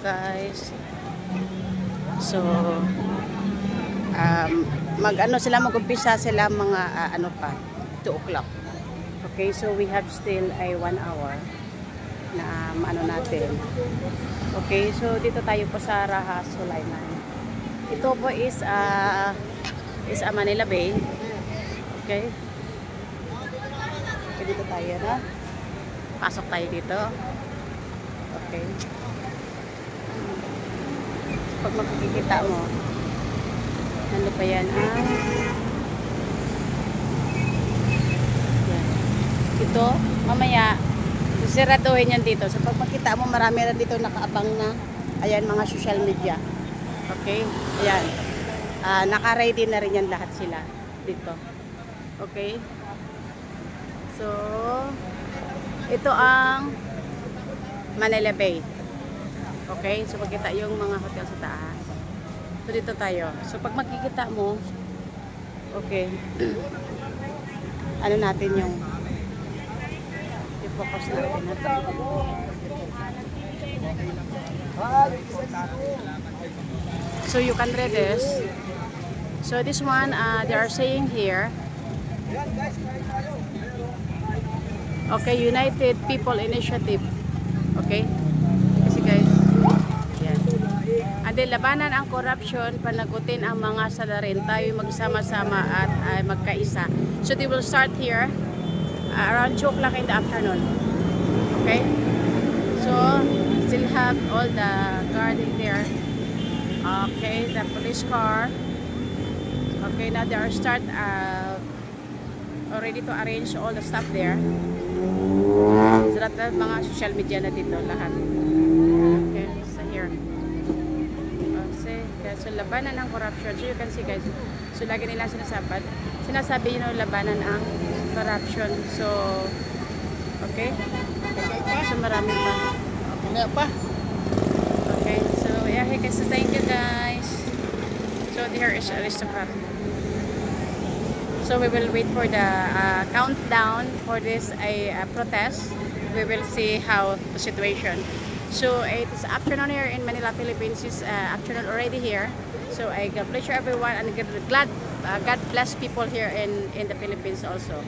guys. So mag-ano sila, mag-umpisa sila mga ano pa 2 o'clock. Okay, so we have still a 1 hour na ano natin. Okay, so dito tayo po sa Raha Sulaiman. Ito po is Manila Bay. Okay. So, dito tayo na. Pasok tayo dito. Okay. Pag makikita mo, ano pa yan? Yan. Ito, mamaya, siraduhin yan dito. So, pag makita mo, marami rin dito nakaabang na, ayan, mga social media. Okay? Ayan. Naka-ready na rin yan lahat sila dito. Okay? So, ito ang Manila Bay. Okay? So, makita yung mga hotel sa taas. So, dito tayo. So, pag makikita mo, okay, ano natin yung i-focus natin. So, you can read this. So, this one, they are saying here, okay, United People Initiative. Okay? Kasi guys, yan. And then, labanan ang corruption, panagutin ang mga salarin. Tayo magsama-sama at magkaisa. So, they will start here around 2 o'clock in the afternoon. Okay? So, still have all the guarding there. Okay, the police car. Okay, now they are already to arrange all the stuff there. So, lahat ng mga social media na dito, lahat. Okay, so here. So, labanan ang corruption. So, you can see guys. So, lagi nila sinasabi yun, labanan ang corruption. So, okay. So, marami pa. Okay, so, yeah, so thank you guys. So, here is Aristocrat. So, we will wait for the countdown for this protest. We will see how the situation. So, it is afternoon here in Manila, Philippines. It's afternoon already here. So, I God bless you everyone and God bless people here in the Philippines also.